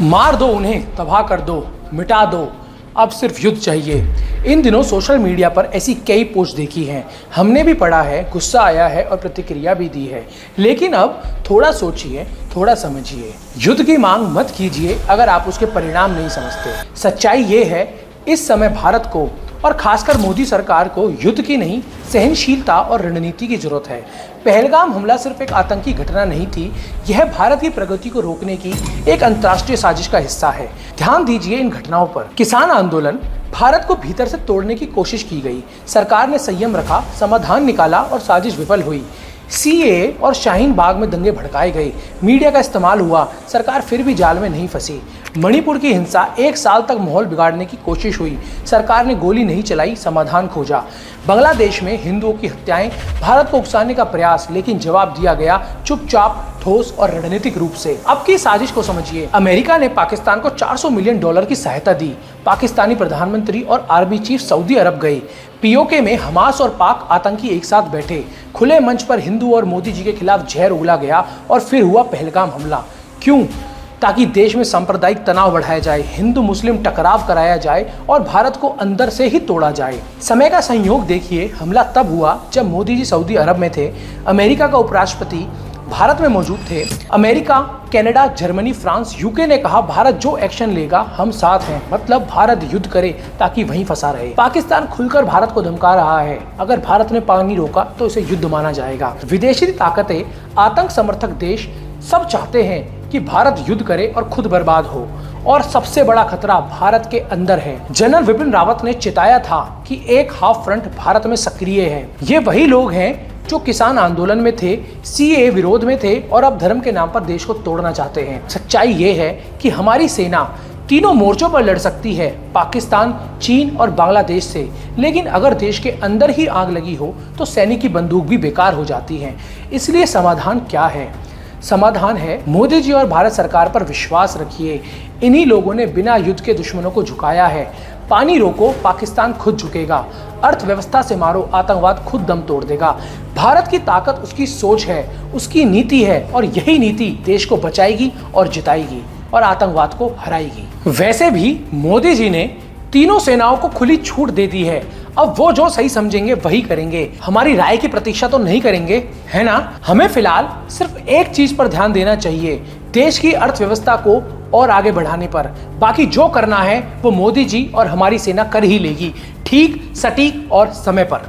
मार दो उन्हें, तबाह कर दो, मिटा दो, अब सिर्फ युद्ध चाहिए। इन दिनों सोशल मीडिया पर ऐसी कई पोस्ट देखी हैं, हमने भी पढ़ा है, गुस्सा आया है और प्रतिक्रिया भी दी है। लेकिन अब थोड़ा सोचिए, थोड़ा समझिए। युद्ध की मांग मत कीजिए अगर आप उसके परिणाम नहीं समझते। सच्चाई ये है, इस समय भारत को और खासकर मोदी सरकार को युद्ध की नहीं, सहनशीलता और रणनीति की जरूरत है। पहलगाम हमला सिर्फ एक आतंकी घटना नहीं थी, यह भारत की प्रगति को रोकने की एक अंतर्राष्ट्रीय साजिश का हिस्सा है। ध्यान दीजिए इन घटनाओं पर। किसान आंदोलन, भारत को भीतर से तोड़ने की कोशिश की गई, सरकार ने संयम रखा, समाधान निकाला और साजिश विफल हुई। सीएए और शाहीन बाग में दंगे भड़काए गए, मीडिया का इस्तेमाल हुआ, सरकार फिर भी जाल में नहीं फंसी। मणिपुर की हिंसा, 1 साल तक माहौल बिगाड़ने की कोशिश हुई, सरकार ने गोली नहीं चलाई, समाधान खोजा। बांग्लादेश में हिंदुओं की हत्याएं, भारत को उकसाने का प्रयास, लेकिन जवाब दिया गया चुपचाप, ठोस और रणनीतिक रूप से। अब की साजिश को समझिए। अमेरिका ने पाकिस्तान को $400 मिलियन की सहायता दी। पाकिस्तानी प्रधानमंत्री और आर्मी चीफ सऊदी अरब गए। पीओके में हमास और पाक आतंकी एक साथ बैठे। खुले मंच पर हिंदू और मोदी जी के खिलाफ जहर उगला गया और फिर हुआ पहलगाम हमला। क्यों? ताकि देश में सांप्रदायिक तनाव बढ़ाया जाए, हिंदू मुस्लिम टकराव कराया जाए और भारत को अंदर से ही तोड़ा जाए। समय का संयोग देखिए, हमला तब हुआ जब मोदी जी सऊदी अरब में थे, अमेरिका का उपराष्ट्रपति भारत में मौजूद थे। America, Canada, Germany, France, UK ने कहा भारत जो एक्शन लेगा हम साथ हैं, मतलब भारत युद्ध करे ताकि वहीं फंसा रहे। पाकिस्तान खुलकर भारत को धमका रहा है, अगर भारत ने पानी रोका तो इसे युद्ध माना जाएगा। विदेशी ताकतें, आतंक समर्थक देश सब चाहते हैं कि भारत युद्ध करे और खुद बर्बाद हो। और सबसे बड़ा खतरा भारत के अंदर है। जनरल विपिन रावत ने चिताया था कि एक हाफ फ्रंट भारत में सक्रिय है। ये वही लोग हैं जो किसान आंदोलन में थे, सीए विरोध में थे और अब धर्म के नाम पर देश को तोड़ना चाहते हैं। सच्चाई ये है कि हमारी सेना तीनों मोर्चों पर लड़ सकती है, पाकिस्तान, चीन और बांग्लादेश से। लेकिन अगर देश के अंदर ही आग लगी हो तो सैनिक की बंदूक भी बेकार हो जाती है। इसलिए समाधान क्या है? समाधान है, मोदी जी और भारत सरकार पर विश्वास रखिए। इन्हीं लोगों ने बिना युद्ध के दुश्मनों को झुकाया है। पानी रोको, पाकिस्तान खुद झुकेगा। अर्थव्यवस्था से मारो, आतंकवाद खुद दम तोड़ देगा। भारत की ताकत उसकी सोच है, उसकी नीति है और यही नीति देश को बचाएगी और जिताएगी और आतंकवाद को हराएगी। वैसे भी मोदी जी ने तीनों सेनाओं को खुली छूट दे दी है। अब वो जो सही समझेंगे वही करेंगे, हमारी राय की प्रतीक्षा तो नहीं करेंगे, है ना? हमें फिलहाल सिर्फ एक चीज पर ध्यान देना चाहिए, देश की अर्थव्यवस्था को और आगे बढ़ाने पर। बाकी जो करना है वो मोदी जी और हमारी सेना कर ही लेगी, ठीक, सटीक और समय पर।